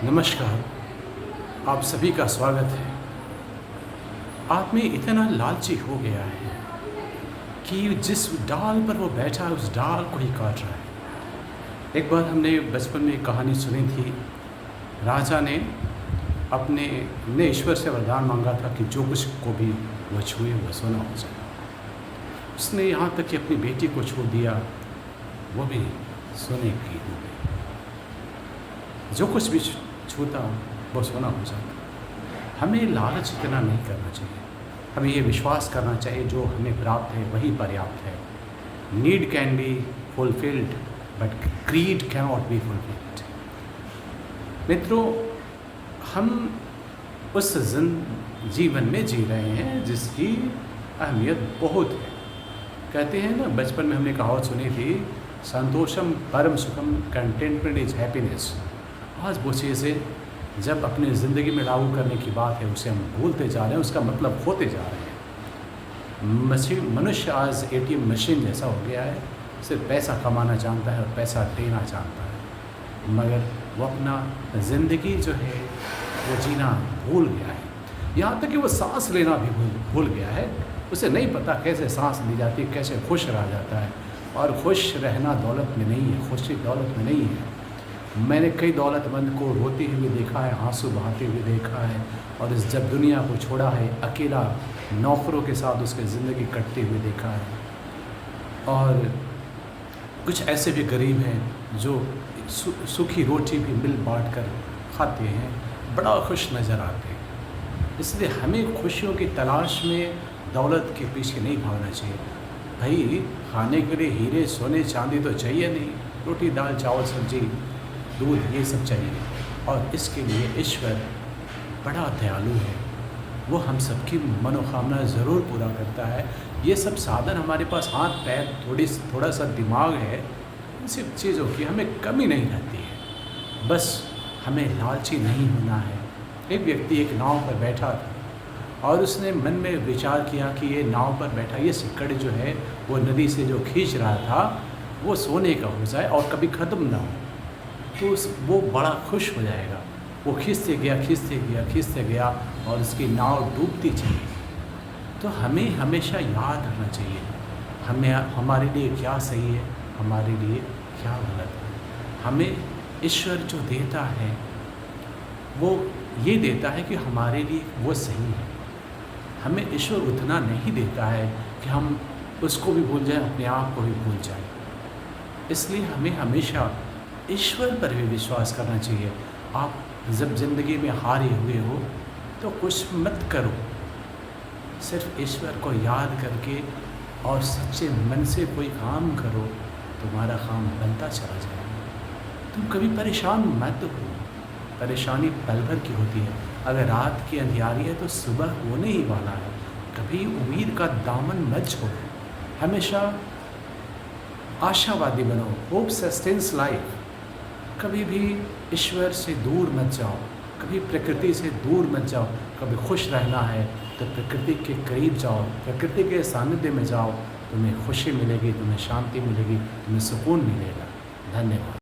नमस्कार, आप सभी का स्वागत है। आदमी इतना लालची हो गया है कि जिस डाल पर वो बैठा है उस डाल को ही काट रहा है। एक बार हमने बचपन में एक कहानी सुनी थी। राजा ने अपने ईश्वर से वरदान मांगा था कि जो कुछ को भी वो छुए वो सोना हो जाए। उसने यहाँ तक कि अपनी बेटी को छू दिया, वो भी सोने की हो गई। जो कुछ भी छूता वो सोना हो जाता। हमें लालच इतना नहीं करना चाहिए। हमें ये विश्वास करना चाहिए जो हमें प्राप्त है वही पर्याप्त है। Need can be fulfilled but greed can not be fulfilled. मित्रों, हम उस जीवन में जी रहे हैं जिसकी अहमियत बहुत है। कहते हैं ना, बचपन में हमने कहावत सुनी थी, संतोषम परम सुखम, कंटेंटमेंट इज हैप्पीनेस। आज वो चीज़ें जब अपनी ज़िंदगी में लागू करने की बात है उसे हम भूलते जा रहे हैं, उसका मतलब खोते जा रहे हैं। मनुष्य आज एटीएम मशीन जैसा हो गया है, सिर्फ पैसा कमाना जानता है और पैसा देना जानता है, मगर वो अपना ज़िंदगी जो है वो जीना भूल गया है। यहाँ तक कि वो सांस लेना भी भूल गया है। उसे नहीं पता कैसे सांस ली जाती है, कैसे खुश रहा जाता है। और खुश रहना दौलत में नहीं है, खुशी दौलत में नहीं है। मैंने कई दौलतमंद को रोते हुए देखा है, आंसू बहाते हुए देखा है, और जब दुनिया को छोड़ा है अकेला नौकरों के साथ उसकी ज़िंदगी कटते हुए देखा है। और कुछ ऐसे भी गरीब हैं जो सूखी रोटी भी मिल बांट कर खाते हैं, बड़ा खुश नज़र आते हैं। इसलिए हमें खुशियों की तलाश में दौलत के पीछे नहीं भागना चाहिए। भाई, खाने के लिए हीरे सोने चांदी तो चाहिए नहीं, रोटी दाल चावल सब्जी दूध ये सब चाहिए। और इसके लिए ईश्वर बड़ा दयालु है, वो हम सबकी मनोकामना ज़रूर पूरा करता है। ये सब साधन हमारे पास, हाथ पैर थोड़ा सा दिमाग है, इन सब चीज़ों की हमें कमी नहीं रहती है। बस हमें लालची नहीं होना है। एक व्यक्ति एक नाव पर बैठा था और उसने मन में विचार किया कि ये नाव पर बैठा ये सिक्कड़ जो है वो नदी से जो खींच रहा था वो सोने का हो जाए और कभी ख़त्म ना हो, तो वो बड़ा खुश हो जाएगा। वो खींचते गया और उसकी नाव डूबती चली। तो हमें हमेशा याद रखना चाहिए हमें हमारे लिए क्या सही है, हमारे लिए क्या गलत है। हमें ईश्वर जो देता है वो ये देता है कि हमारे लिए वो सही है। हमें ईश्वर उतना नहीं देता है कि हम उसको भी भूल जाएं, अपने आप को भी भूल जाएं। इसलिए हमें हमेशा ईश्वर पर भी विश्वास करना चाहिए। आप जब ज़िंदगी में हारे हुए हो तो कुछ मत करो, सिर्फ ईश्वर को याद करके और सच्चे मन से कोई काम करो, तुम्हारा काम बनता चला जाएगा। तुम कभी परेशान मत हो, परेशानी पल भर की होती है। अगर रात की अंधियारी है तो सुबह होने ही वाला है। कभी उम्मीद का दामन मत छोड़ो, हमेशा आशावादी बनो। Hope sustains life. कभी भी ईश्वर से दूर मत जाओ, कभी प्रकृति से दूर मत जाओ। कभी खुश रहना है तो प्रकृति के करीब जाओ, प्रकृति के सानिध्य में जाओ। तुम्हें खुशी मिलेगी, तुम्हें शांति मिलेगी, तुम्हें सुकून मिलेगा। धन्यवाद।